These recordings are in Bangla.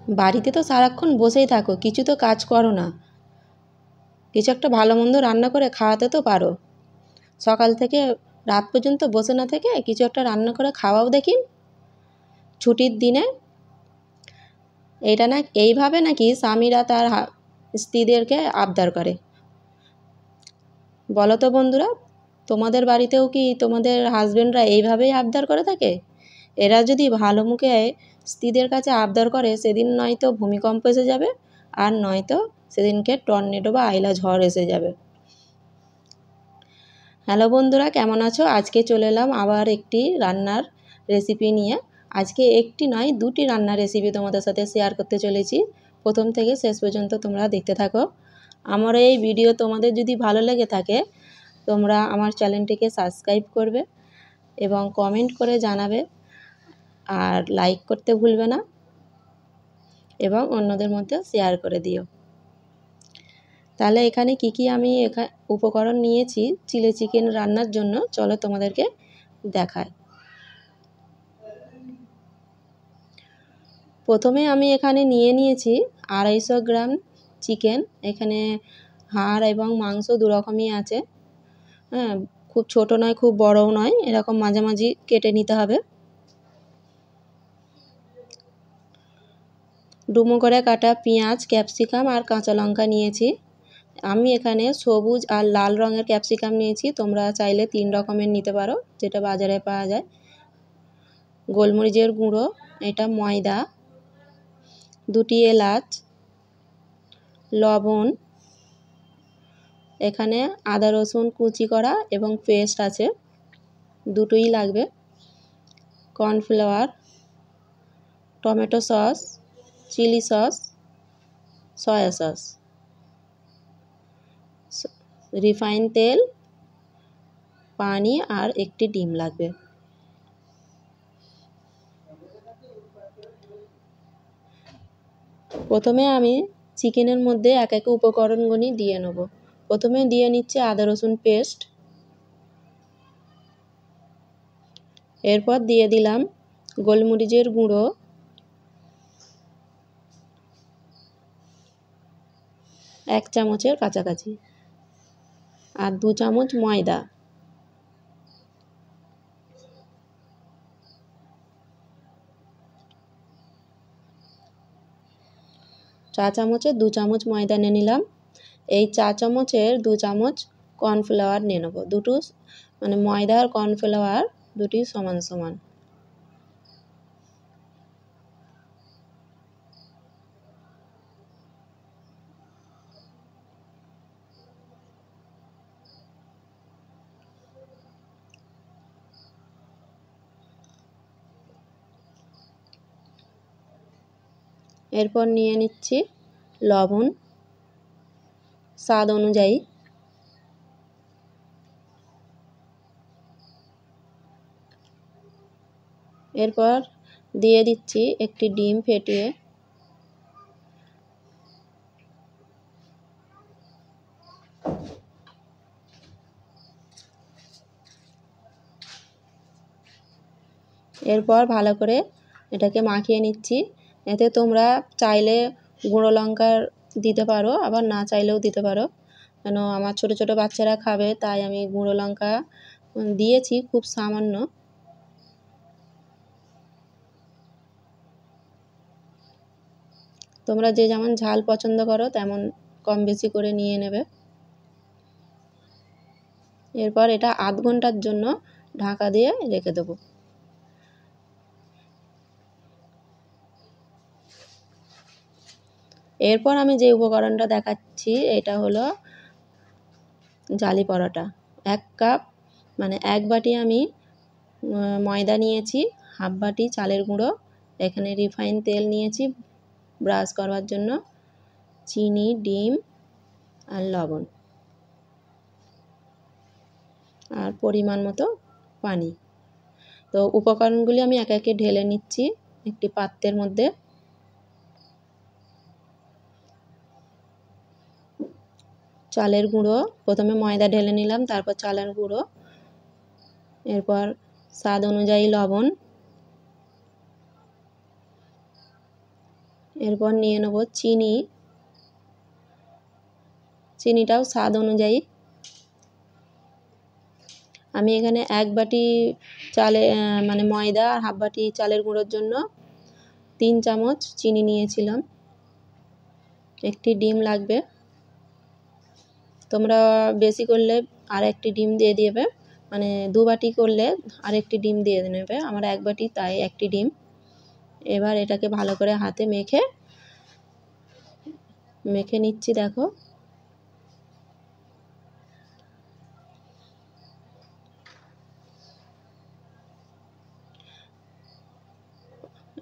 বাড়িতে তো সারাক্ষণ বসেই থাকো, কিছু তো কাজ করো না। কিছু একটা ভালো মন্দ রান্না করে খাওয়াতে তো পারো। সকাল থেকে রাত পর্যন্ত বসে না থেকে কিছু একটা রান্না করে খাওয়াও দেখি ছুটির দিনে। এটা না এইভাবে নাকি স্বামীরা তার স্ত্রীদেরকে আবদার করে? বলো তো বন্ধুরা, তোমাদের বাড়িতেও কি তোমাদের হাজবেন্ডরা এইভাবেই আবদার করে থাকে? এরা যদি ভালো মুখে স্ত্রীদের কাছে আবদার করে, সেদিন নয়তো ভূমিকম্প এসে যাবে, আর নয়তো সেদিনকে টর্নেডো বা আইলা ঝড় এসে যাবে। হ্যালো বন্ধুরা, কেমন আছো? আজকে চলে এলাম আবার একটি রান্নার রেসিপি নিয়ে। আজকে একটি নয়, দুটি রান্নার রেসিপি তোমাদের সাথে শেয়ার করতে চলেছি। প্রথম থেকে শেষ পর্যন্ত তোমরা দেখতে থাকো। আমার এই ভিডিও তোমাদের যদি ভালো লেগে থাকে, তোমরা আমার চ্যানেলটিকে সাবস্ক্রাইব করবে এবং কমেন্ট করে জানাবে, আর লাইক করতে ভুলবে না এবং অন্যদের মধ্যে শেয়ার করে দিও। তাহলে এখানে কি আমি উপকরণ নিয়েছি চিলি চিকেন রান্নার জন্য, চলো তোমাদেরকে দেখাই। প্রথমে আমি এখানে নিয়েছি 250 গ্রাম চিকেন। এখানে হাড় এবং মাংস দু রকমই আছে। হ্যাঁ, খুব ছোট নয়, খুব বড়ও নয়, এরকম মাঝামাঝি কেটে নিতে হবে। ডুমো করে কাটা পেঁয়াজ, ক্যাপসিকাম আর কাঁচা লঙ্কা নিয়েছি। আমি এখানে সবুজ আর লাল রঙের ক্যাপসিকাম নিয়েছি, তোমরা চাইলে 3 রকমের নিতে পারো, যেটা বাজারে পাওয়া যায়। গোলমরিচের গুঁড়ো, এটা ময়দা, 2টি এলাচ, লবণ, এখানে আদা রসুন কুচি করা এবং পেস্ট আছে, দুটোই লাগবে, cornflour, tomato sauce, chilli sauce, soya sauce, refine তেল, পানি আর একটি ডিম লাগবে। প্রথমে আমি চিকেনের মধ্যে এক এক উপকরণগুলি দিয়ে নেব। প্রথমে দিয়ে নিচ্ছে আদা রসুন পেস্ট, এরপর দিয়ে দিলাম গোলমরিচের গুঁড়ো, এক চামচের কাছাকাছি, আর 2 চামচ ময়দা, চা চামচের 2 চামচ ময়দা নিয়ে নিলাম। এই চা চামচের 2 চামচ কর্নফ্লাওয়ার নিয়ে নেব। দুটো মানে ময়দা আর কর্নফ্লাওয়ার দুটি সমান সমান। এরপর নিয়ে নিচ্ছি লবণ স্বাদ অনুযায়ী, এরপর দিয়ে দিচ্ছি একটি ডিম ফেটিয়ে, এরপর ভালো করে এটাকে মাখিয়ে নিচ্ছি। এতে তোমরা চাইলে গুঁড়ো লঙ্কার দিতে পারো, আবার না চাইলেও দিতে পারো। কেন আমার ছোট ছোট বাচ্চারা খাবে, তাই আমি গুঁড়ো লঙ্কা দিয়েছি খুব সামান্য। তোমরা যে যেমন ঝাল পছন্দ করো তেমন কম বেশি করে নিয়ে নেবে। এরপর এটা আধ ঘন্টার জন্য ঢাকা দিয়ে রেখে দেবো। এরপর আমি যে উপকরণটা দেখাচ্ছি এটা হলো জালি পরোটা। 1 কাপ মানে 1 বাটি আমি ময়দা নিয়েছি, হাফ বাটি চালের গুঁড়ো, এখানে রিফাইন তেল নিয়েছি ব্রাশ করবার জন্য, চিনি, ডিম আর লবণ, আর পরিমাণ মতো পানি। তো উপকরণগুলি আমি একে একে ঢেলে নিচ্ছি একটি পাত্রের মধ্যে। চালের গুঁড়ো, প্রথমে ময়দা ঢেলে নিলাম, তারপর চালের গুঁড়ো, এরপর স্বাদ অনুযায়ী লবণ, এরপর নিয়ে নেব চিনি, চিনিটাও স্বাদ অনুযায়ী। আমি এখানে 1 বাটি চালে মানে ময়দা আর হাফ বাটি চালের গুঁড়োর জন্য 3 চামচ চিনি নিয়েছিলাম। একটি ডিম লাগবে, তোমরা বেশি করলে আর একটি ডিম দিয়ে দেবে, মানে 2 বাটি করলে আর একটি ডিম দিয়ে নেবে। আমার 1 বাটি তাই একটি ডিম। এবার এটাকে ভালো করে হাতে মেখে নিচ্ছি। দেখো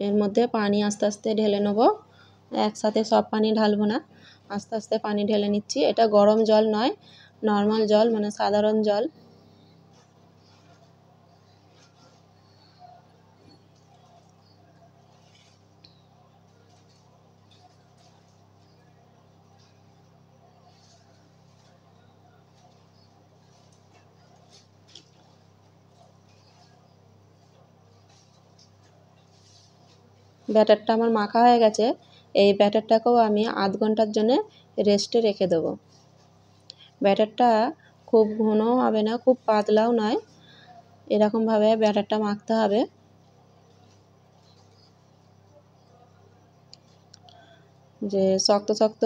এর মধ্যে পানি আস্তে আস্তে ঢেলে নেব, একসাথে সব পানি ঢালবো না, আস্তে আস্তে পানি ঢেলে নিচ্ছি। এটা গরম জল নয়, নর্মাল জল, মানে সাধারণ জল। ব্যাটারটা আমার মাখা হয়ে গেছে। এই ব্যাটারটাকেও আমি আধ ঘন্টার জন্য রেস্টে রেখে দেবো। ব্যাটারটা খুব ঘনও হবে না, খুব পাতলাও নয়, এরকমভাবে ব্যাটারটা মাখতে হবে। যে শক্ত শক্ত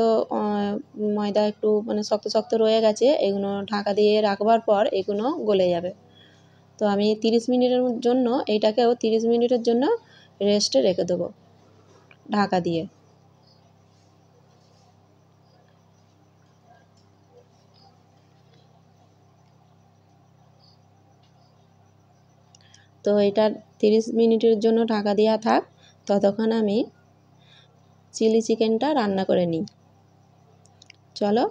ময়দা একটু মানে শক্ত শক্ত রয়ে গেছে, এগুলো ঢাকা দিয়ে রাখবার পর এগুলো গলে যাবে। তো আমি 30 মিনিটের জন্য এইটাকেও 30 মিনিটের জন্য রেস্টে রেখে দেবো ঢাকা দিয়ে। তো এটা 30 মিনিটের জন্য ঢাকা দেওয়া থাক, ততক্ষণ আমি চিলি চিকেনটা রান্না করে নিই। চলো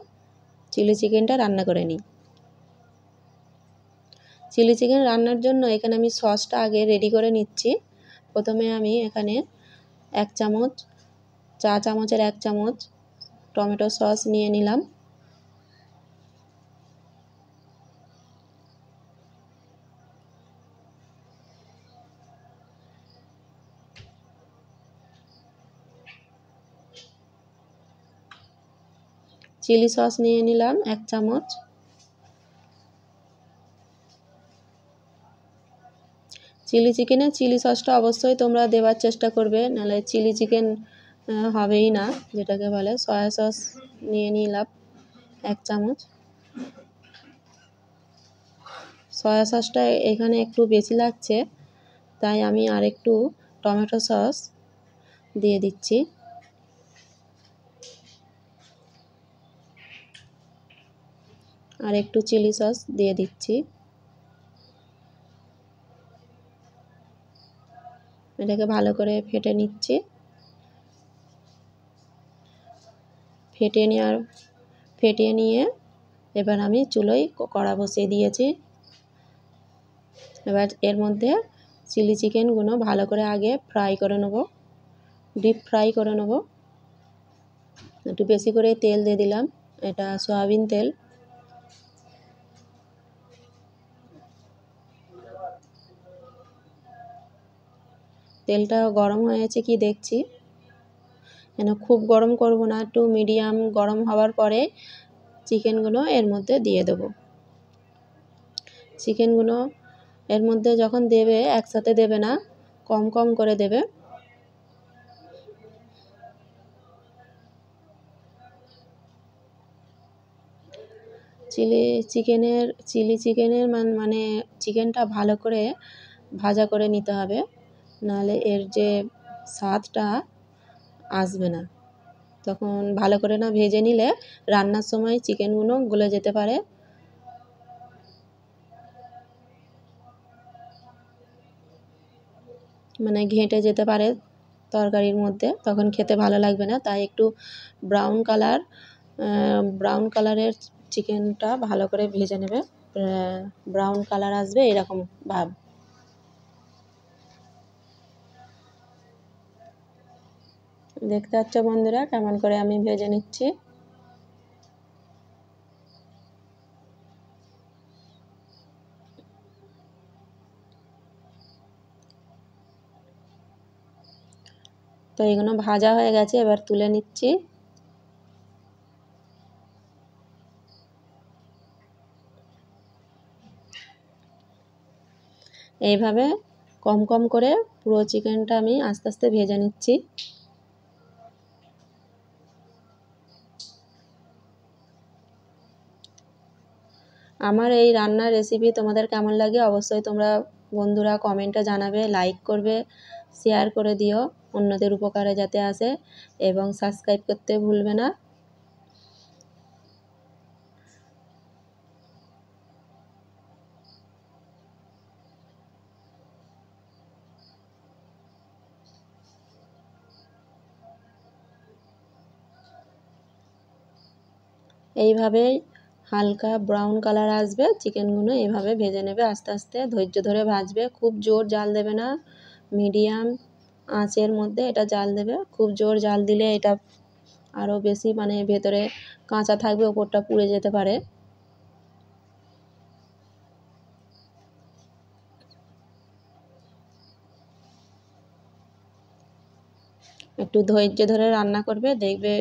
চিলি চিকেনটা রান্না করে নিই। চিলি চিকেন রান্নার জন্য এখানে আমি সসটা আগে রেডি করে নিচ্ছি। প্রথমে আমি এখানে 1 চামচ, চা চামচের 1 চামচ টমেটো সস নিয়ে নিলাম। চিলি সস নিয়ে নিলাম 1 চামচ। চিলি চিকেনে চিলি সসটা অবশ্যই তোমরা দেওয়ার চেষ্টা করবে, নাহলে চিলি চিকেন হবেই না, যেটাকে বলে। সয়া সস নিয়ে নিলাম 1 চামচ। সয়া সসটা এখানে একটু বেশি লাগছে, তাই আমি আর একটু টমেটো সস দিয়ে দিচ্ছি। আর একটু চিলি সস দিয়ে দিচ্ছি। এটাকে ভালো করে ফেটে নিচ্ছি। ফেটিয়ে নিয়ে এবার আমি চুলোয় কড়া বসিয়ে দিয়েছি। এবার এর মধ্যে চিলি চিকেনগুলো ভালো করে আগে ফ্রাই করে নেব, ডিপ ফ্রাই করে নেব। একটু বেশি করে তেল দিয়ে দিলাম, এটা সয়াবিন তেল। তেলটা গরম হয়েছে কি দেখছি, কেন খুব গরম করব না, একটু মিডিয়াম গরম হওয়ার পরে চিকেনগুলো এর মধ্যে দিয়ে দেব। চিকেনগুলো এর মধ্যে যখন দেবে একসাথে দেবে না, কম কম করে দেবে। চিলি চিকেনের মানে চিকেনটা ভালো করে ভাজা করে নিতে হবে, নাহলে এর যে স্বাদটা আসবে না। তখন ভালো করে না ভেজে নিলে রান্নার সময় চিকেনগুলো গলে যেতে পারে। মানে ঘেঁটে যেতে পারে তরকারির মধ্যে, তখন খেতে ভালো লাগবে না। তাই একটু ব্রাউন কালারের চিকেনটা ভালো করে ভেজে নেবে, ব্রাউন কালার আসবে এরকম ভাব। দেখতে পাচ্ছ বন্ধুরা কেমন করে আমি ভেজে নিচ্ছি। তো এগুলো ভাজা হয়ে গেছে, এবার তুলে নিচ্ছি। এইভাবে কম কম করে পুরো চিকেনটা আমি আস্তে আস্তে ভেজে নিচ্ছি। আমার এই রান্নার রেসিপি তোমাদের কেমন লাগে অবশ্যই তোমরা বন্ধুরা কমেন্টে জানাবে, লাইক করবে, শেয়ার করে দিও অন্যদের উপকারে যাতে আসে, এবং সাবস্ক্রাইব করতে ভুলবে না। এইভাবেই হালকা ব্রাউন কালার আসবে চিকেনগুলো, এভাবে ভেজে নেবে আস্তে আস্তে, ধৈর্য ধরে ভাজবে। খুব জোর জাল দেবে না, মিডিয়াম আঁচের মধ্যে এটা জাল দেবে। খুব জোর জাল দিলে এটা আরও বেশি মানে ভেতরে কাঁচা থাকবে, ওপরটা পুড়ে যেতে পারে। একটু ধৈর্য ধরে রান্না করবে, দেখবে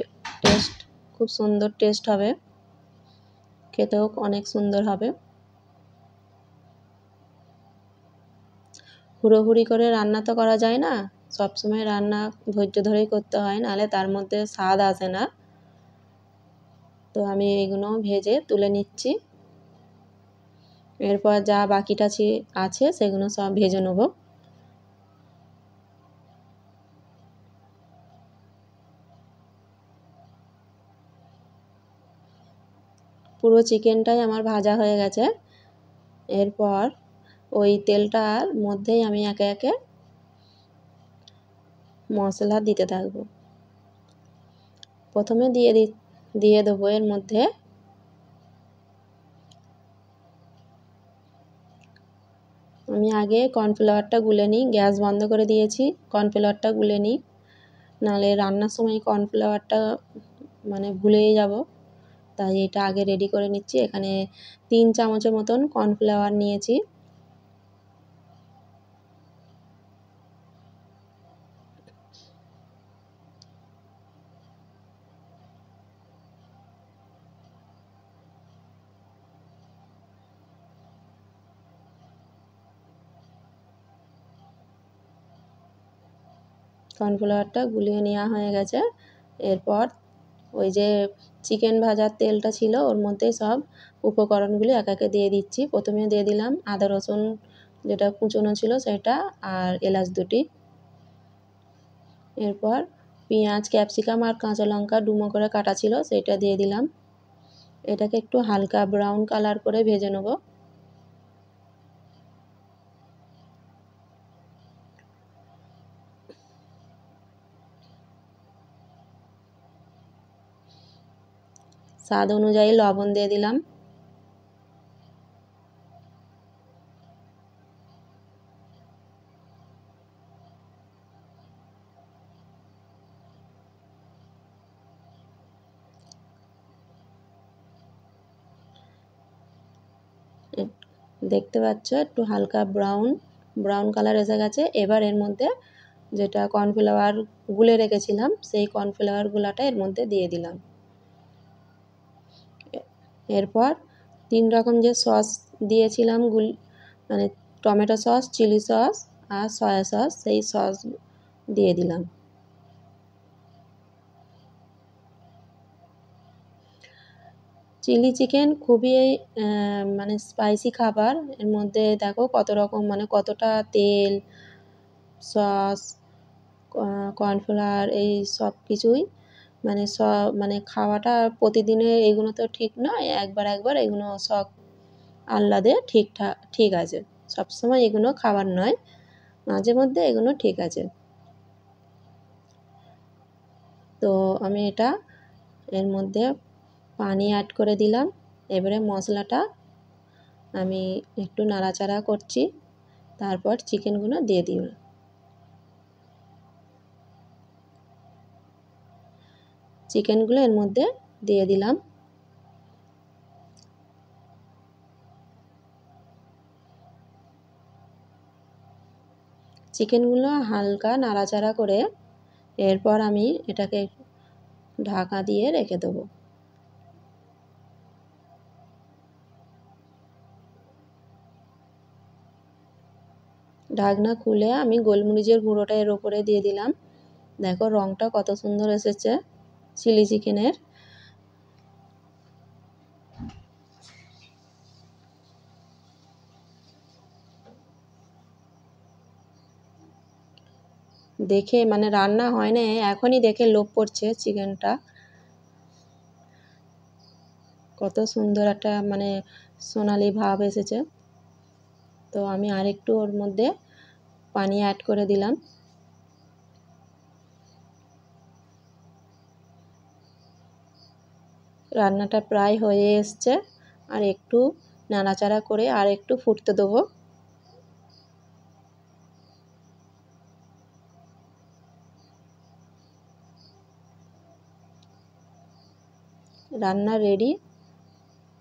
টেস্ট খুব সুন্দর টেস্ট হবে, খেতেও অনেক সুন্দর হবে। হুড়োহুড়ি করে রান্না তো করা যায় না, সবসময় রান্না ধৈর্য ধরেই করতে হয়, নাহলে তার মধ্যে স্বাদ আসে না। তো আমি এগুলো ভেজে তুলে নিচ্ছি। এরপর যা বাকিটা আছে সেগুলো সব ভেজে নেব। পুরো চিকেনটাই আমার ভাজা হয়ে গেছে। এরপর ওই তেলটার মধ্যেই আমি একে একে মশলা দিতে থাকবো। প্রথমে দিয়ে দেবো এর মধ্যে আমি আগে কর্নফ্লাওয়ারটা গুলে নিই, গ্যাস বন্ধ করে দিয়েছি, কর্নফ্লাওয়ারটা গুলে নিই, নাহলে রান্নার সময় কর্নফ্লাওয়ারটা মানে ভুলেই যাব, তাই এটা আগে রেডি করে নিচ্ছি। এখানে 3 চামচের মতন কর্নফ্লাওয়ার নিয়েছি। কর্নফ্লাওয়ারটা গুলিয়ে নেওয়া হয়ে গেছে। এরপর ওই যে চিকেন ভাজার তেলটা ছিল ওর মধ্যে সব উপকরণগুলি একে একে দিয়ে দিচ্ছি। প্রথমে দিয়ে দিলাম আদা রসুন যেটা কুচোনো ছিল সেটা, আর এলাচ 2টি। এরপর পেঁয়াজ, ক্যাপসিকাম আর কাঁচা লঙ্কা ডুমো করে কাটা ছিল সেটা দিয়ে দিলাম। এটাকে একটু হালকা ব্রাউন কালার করে ভেজে নেব। স্বাদ অনুযায়ী লবণ দিয়ে দিলাম। দেখতে পাচ্ছ একটু হালকা ব্রাউন কালার এসে গেছে। এবার এর মধ্যে যেটা কর্নফ্লাওয়ার গুলে রেখেছিলাম সেই কর্নফ্লাওয়ার গুলাটা এর মধ্যে দিয়ে দিলাম। এরপর 3 রকম যে সস দিয়েছিলাম মানে টমেটো সস, চিলি সস আর সয়া সস, সেই সস দিয়ে দিলাম। চিলি চিকেন খুবই মানে স্পাইসি খাবার। এর মধ্যে দেখো কত রকম মানে কতটা তেল, সস, কর্নফ্লাওয়ার এই সব কিছুই মানে মানে খাওয়াটা প্রতিদিনের এগুলো তো ঠিক নয়, একবার একবার এগুলো শখ আহ্লাদে ঠিক আছে। সবসময় এগুলো খাবার নয়, মাঝে মধ্যে এগুলো ঠিক আছে। তো আমি এটা এর মধ্যে পানি অ্যাড করে দিলাম। এবারে মশলাটা আমি একটু নাড়াচাড়া করছি, তারপর চিকেনগুলো দিয়ে দিলাম। চিকেনগুলো এর মধ্যে দিয়ে দিলাম। চিকেনগুলো হালকা নাড়াচাড়া করে এরপর আমি এটাকে ঢাকা দিয়ে রেখে দেবো। ঢাকনা খুলে আমি গোলমরিচের গুঁড়োটা এর ওপরে দিয়ে দিলাম। দেখো রঙটা কত সুন্দর এসেছে চিলি চিকেনের। দেখে মানে রান্না হয় না এখনই দেখে লোভ পড়ছে চিকেনটা। কত সুন্দর একটা মানে সোনালি ভাব এসেছে। তো আমি আরেকটু ওর মধ্যে পানি অ্যাড করে দিলাম। রান্নাটা প্রায় হয়ে এসছে, আর একটু নাড়াচাড়া করে আর একটু ফুটতে দেবো। রান্না রেডি।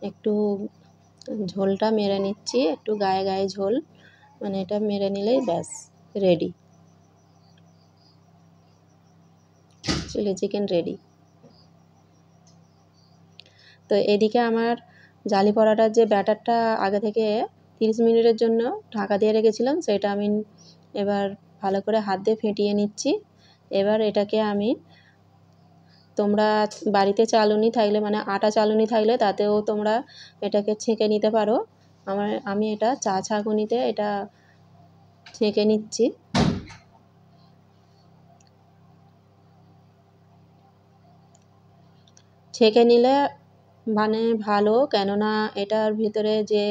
একটু ঝোলটা মেরে নিচ্ছি, একটু গায়ে গায়ে ঝোল, মানে এটা মেরে নিলেই ব্যাস রেডি, চিলি চিকেন রেডি। তো এদিকে আমার জালি পরাটার যে ব্যাটারটা আগে থেকে 30 মিনিটের জন্য ঢাকা দিয়ে রেখেছিলাম, সেটা আমি এবার ভালো করে হাত দিয়ে ফেটিয়ে নিচ্ছি। এবার এটাকে আমি, তোমরা বাড়িতে চালুনি থাকলে মানে আটা চালুনি থাকলে তাতেও তোমরা এটাকে ছেঁকে নিতে পারো। আমি এটা চা ছাঁকুনিতে এটা ছেঁকে নিচ্ছি। ছেঁকে নিলে মানে ভালো, কেননা এটার ভিতরে যে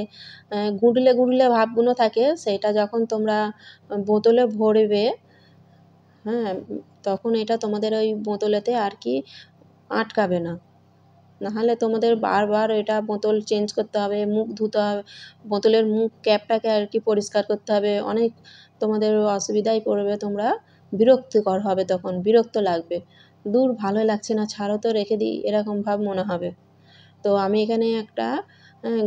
গুঁড়লে গুঁড়লে ভাবগুলো থাকে সেটা যখন তোমরা বোতলে ভরবে, হ্যাঁ, তখন এটা তোমাদের ওই বোতলেতে আর কি আটকাবে না। নাহলে তোমাদের বারবার এটা বোতল চেঞ্জ করতে হবে, মুখ ধুতে হবে, বোতলের মুখ ক্যাপটাকে আর কি পরিষ্কার করতে হবে, অনেক তোমাদের অসুবিধায় পড়বে তোমরা, বিরক্তিকর হবে, তখন বিরক্ত লাগবে, দূর ভালোই লাগছে না, ছাড়ো তো রেখে দিই, এরকম ভাব মনে হবে। তো আমি এখানে একটা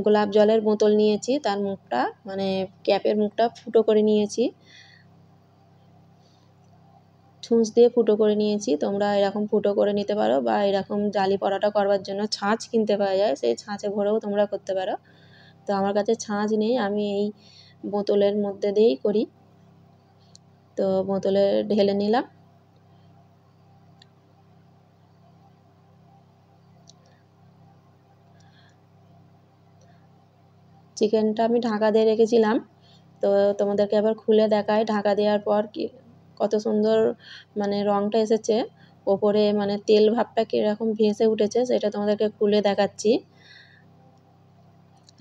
গোলাপ জলের বোতল নিয়েছি, তার মুখটা মানে ক্যাপের মুখটা ফুটো করে নিয়েছি, ছুঁচ দিয়ে ফুটো করে নিয়েছি। তোমরা এরকম ফুটো করে নিতে পারো, বা এরকম জালি পরাটা করবার জন্য ছাঁচ কিনতে পাওয়া যায়, সেই ছাঁচে ভরেও তোমরা করতে পারো। তো আমার কাছে ছাঁচ নেই, আমি এই বোতলের মধ্যে দিয়েই করি। তো বোতলে ঢেলে নিলাম। চিকেনটা আমি ঢাকা দিয়ে রেখেছিলাম, তো তোমাদেরকে আবার খুলে দেখাই ঢাকা দেওয়ার পর কি কত সুন্দর মানে রঙটা এসেছে ওপরে, মানে তেল ভাবটা কীরকম ভেসে উঠেছে সেটা তোমাদেরকে খুলে দেখাচ্ছি।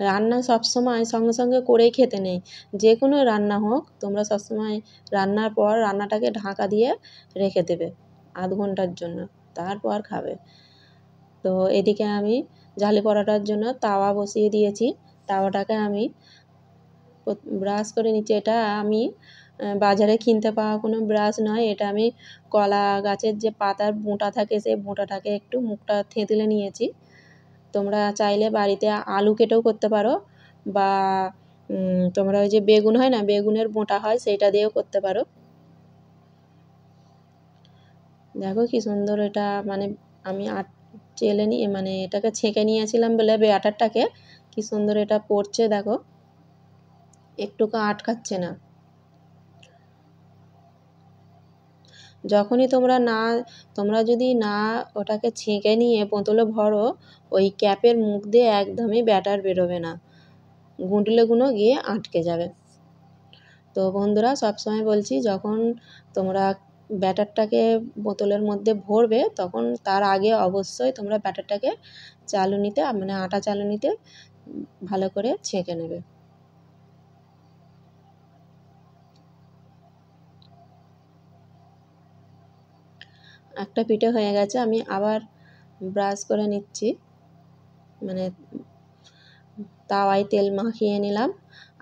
রান্না সবসময় সঙ্গে সঙ্গে করেই খেতে নেই, যে কোনো রান্না হোক তোমরা সবসময় রান্নার পর রান্নাটাকে ঢাকা দিয়ে রেখে দেবে আধ ঘন্টার জন্য, তারপর খাবে। তো এদিকে আমি জালি পরাটার জন্য তাওয়া বসিয়ে দিয়েছি। তাওয়াটাকে আমি ব্রাশ করে নিচ্ছি। এটা আমি বাজারে কিনতে পাওয়া কোনো ব্রাশ নয়, এটা আমি কলা গাছের যে পাতার বোঁটা থাকে সেই বোঁটাটাকে একটু মুখটা থেঁতলে নিয়েছি। তোমরা চাইলে বাড়িতে আলু কেটেও করতে পারো, বা তোমরা ওই যে বেগুন হয় না, বেগুনের বোঁটা হয়, সেইটা দিয়েও করতে পারো। দেখো কি সুন্দর এটা, মানে আমি চেলে নিয়ে মানে এটাকে ছেঁকে নিয়েছিলাম বলে ব্যাটারটাকে, কি সুন্দর এটা পড়ছে দেখো, একটুকু আটকাচ্ছে না। যখনই তোমরা যদি না ওটাকে ছেঁকে নিয়ে বোতলে ভরো, ওই ক্যাপের মুখ দিয়ে একদমই ব্যাটার বেরোবে না, গুঁটলেগুলো গিয়ে আটকে যাবে। তো বন্ধুরা সবসময় বলছি, যখন তোমরা ব্যাটারটাকে বোতলের মধ্যে ভরবে তখন তার আগে অবশ্যই তোমরা ব্যাটারটাকে চালুনিতে মানে আটা চালুনিতে ভালো করে ছেঁকে নেবে। একটা পিঠে হয়ে গেছে, আমি আবার ব্রাশ করে নিচ্ছি, মানে তাওয়ায় তেল মাখিয়ে নিলাম।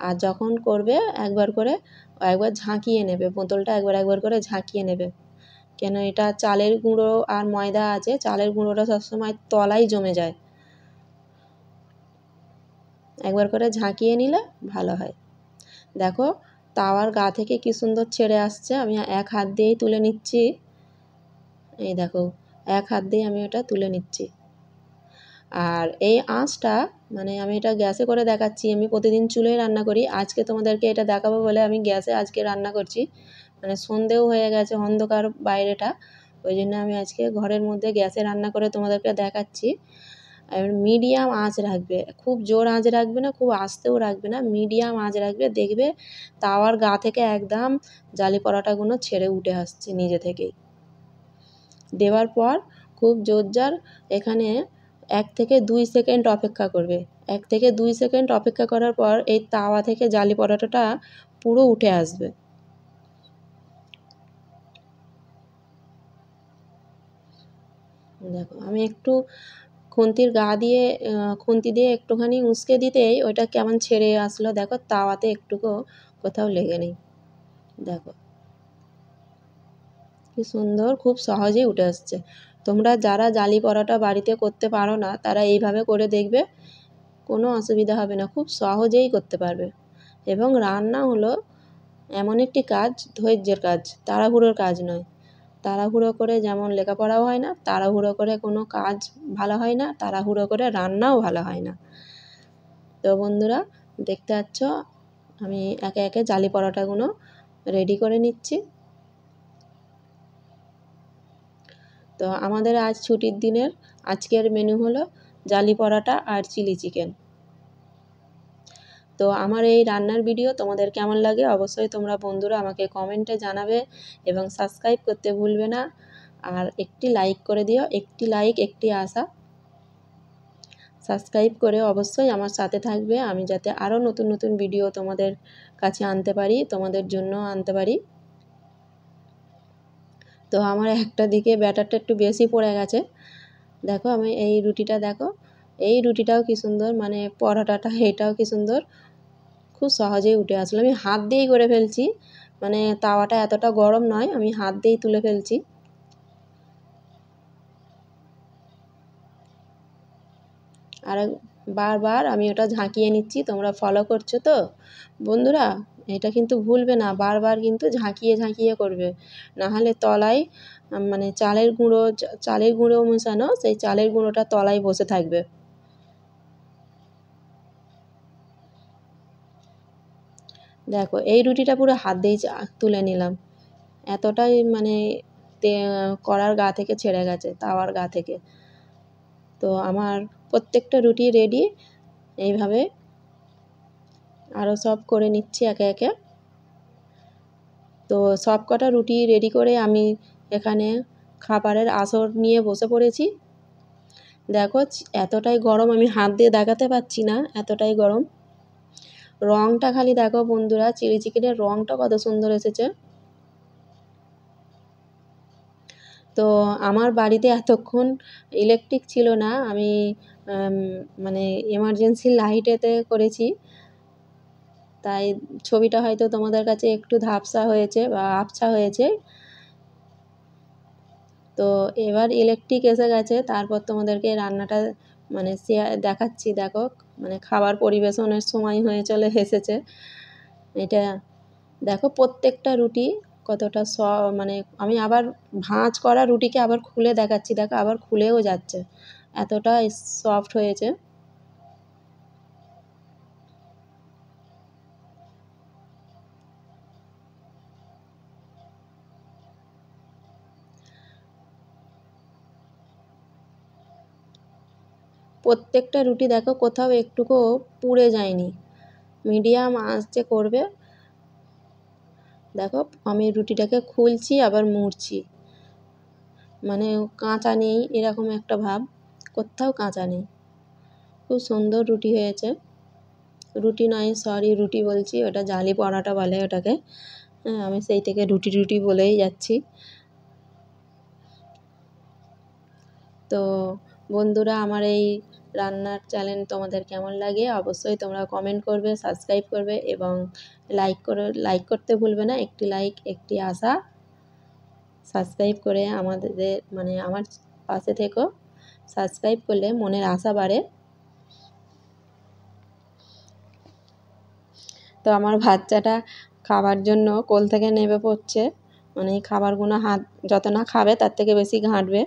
আর যখন করবে একবার ঝাঁকিয়ে নেবে, বোতলটা একবার করে ঝাঁকিয়ে নেবে, কেন এটা চালের গুঁড়ো আর ময়দা আছে, চালের গুঁড়োটা সবসময় তলায় জমে যায়, একবার করে ঝাঁকিয়ে নিলে ভালো হয়। দেখো তাওয়ার গা থেকে কি সুন্দর ছেড়ে আসছে, আমি এক হাত দিয়েই তুলে নিচ্ছি। এই দেখো এক হাত দিয়ে আমি ওটা তুলে নিচ্ছি। আর এই আঁচটা মানে আমি এটা গ্যাসে করে দেখাচ্ছি, আমি প্রতিদিন চুলোয় রান্না করি, আজকে তোমাদেরকে এটা দেখাবো বলে আমি গ্যাসে আজকে রান্না করছি। মানে সন্ধেও হয়ে গেছে, অন্ধকার বাইরেটা, ওই জন্য আমি আজকে ঘরের মধ্যে গ্যাসে রান্না করে তোমাদেরকে দেখাচ্ছি। আর মিডিয়াম আঁচ রাখবে, খুব জোর আঁচ রাখবে না, খুব আস্তেও রাখবে না, মিডিয়াম আঁচ রাখবে, দেখবে তাওয়ার গা থেকে একদম জালি পরোটাগুলো ছেড়ে উঠে আসছে নিজে থেকেই। দেওয়ার পর খুব জোরজার এখানে 1 থেকে 2 সেকেন্ড অপেক্ষা করবে। 1 থেকে 2 সেকেন্ড অপেক্ষা করার পর এই তাওয়া থেকে জালি পরোটাটা পুরো উঠে আসবে। দেখো আমি একটু খুন্তি দিয়ে একটুখানি উঁচকে দিতেই ওইটা কেমন ছেড়ে আসলো, দেখো তাওয়াতে একটুকুও কোথাও লেগে নেই। দেখো কি সুন্দর, খুব সহজেই উঠে আসছে। তোমরা যারা জালি পরোটা বাড়িতে করতে পারো না তারা এইভাবে করে দেখবে, কোনো অসুবিধা হবে না, খুব সহজেই করতে পারবে। এবং রান্না হলো এমন একটি কাজ, ধৈর্যের কাজ, তাড়াহুড়োর কাজ নয়। তাড়াহুড়ো করে যেমন লেখাপড়াও হয় না, তাড়াহুড়ো করে কোনো কাজ ভালো হয় না, তাড়াহুড়ো করে রান্নাও ভালো হয় না। তো বন্ধুরা দেখতে পাচ্ছ আমি একে একে জালি পরোটাগুলো রেডি করে নিচ্ছি। তো আমাদের আজ ছুটির দিনের আজকের মেনু হলো জালি পরোটা আর চিলি চিকেন। তো আমার এই রান্নার ভিডিও তোমাদের কেমন লাগে অবশ্যই তোমরা বন্ধুরা আমাকে কমেন্টে জানাবে এবং সাবস্ক্রাইব করতে ভুলবে না। আর একটি লাইক করে দিও, একটি লাইক একটি আশা। সাবস্ক্রাইব করে অবশ্যই আমার সাথে থাকবে, আমি যাতে আরও নতুন নতুন ভিডিও তোমাদের কাছে আনতে পারি, তোমাদের জন্য আনতে পারি। তো আমার একটা দিকে ব্যাটারটা একটু বেশি পড়ে গেছে। দেখো আমি এই রুটিটা দেখো, এই রুটিটাও কি সুন্দর, মানে পরোটাটা এটাও কি সুন্দর, খুব সহজেই উঠে আসলো। আমি হাত দিয়েই করে ফেলছি, মানে তাওয়াটা এতটা গরম নয়, আমি হাত দিয়েই তুলে ফেলছি। আর বারবার আমি ওটা ঝাঁকিয়ে নিচ্ছি, তোমরা ফলো করছো তো বন্ধুরা, এটা কিন্তু ভুলবে না, বারবার কিন্তু ঝাঁকিয়ে ঝাঁকিয়ে করবে, নাহলে তলায় মানে চালের গুঁড়ো মেশানো, সেই চালের গুঁড়োটা তলায় বসে থাকবে। দেখো এই রুটিটা পুরো হাত দিয়েই তুলে নিলাম, এতটাই মানে কড়ার গা থেকে ছেড়ে গেছে, তাওয়ার গা থেকে। তো আমার প্রত্যেকটা রুটি রেডি, এইভাবে আরও সব করে নিচ্ছি একে একে। তো সব কটা রুটি রেডি করে আমি এখানে খাবারের আসর নিয়ে বসে পড়েছি। দেখো এতটাই গরম, আমি হাত দিয়ে দেখাতে পারছি না, এতটাই গরম। রঙটা খালি দেখো বন্ধুরা, চিলি চিকেনের রঙটা কত সুন্দর এসেছে। তো আমার বাড়িতে এতক্ষণ ইলেকট্রিক ছিল না, আমি মানে এমার্জেন্সি লাইটেতে করেছি, তাই ছবিটা হয়তো তোমাদের কাছে একটু ঝাপসা হয়েছে বা আবছা হয়েছে। তো এবার ইলেকট্রিক এসে গেছে, তারপর তোমাদেরকে রান্নাটা মানে দেখাচ্ছি। দেখো মানে খাবার পরিবেশনের সময় হয়ে চলে এসেছে। এটা দেখো প্রত্যেকটা রুটি কতটা মানে আমি আবার ভাঁজ করা রুটিকে আবার খুলে দেখাচ্ছি, দেখো আবার খুলেও যাচ্ছে, এতটা সফট হয়েছে। প্রত্যেকটা রুটি দেখো কোথাও একটুকুও পুড়ে যায়নি, মিডিয়াম আঁচে করবে। দেখো আমি রুটিটাকে খুলছি আবার মুড়ছি, মানে কাঁচা নেই এরকম একটা ভাব, কোথাও কাঁচা নেই, খুব সুন্দর রুটি হয়েছে। রুটি নয় সরি, রুটি বলছি, ওটা জালি পরোটা বলে ওটাকে, হ্যাঁ আমি সেই থেকে রুটি রুটি বলেই যাচ্ছি। তো বন্ধুরা আমার এই রান্নার চ্যানেল তোমাদের কেমন লাগে অবশ্যই তোমরা কমেন্ট করবে, সাবস্ক্রাইব করবে এবং লাইক করতে ভুলবে না, একটি লাইক একটি আশা। সাবস্ক্রাইব করে আমাদের মানে আমার পাশে থেকো, সাবস্ক্রাইব করলে মনের আশা বাড়ে। তো আমার বাচ্চাটা খাবার জন্য কোল থেকে নেমে পড়ছে, মানে এই খাবারগুলো হাত যত না খাবে তার থেকে বেশি ঘাঁটবে।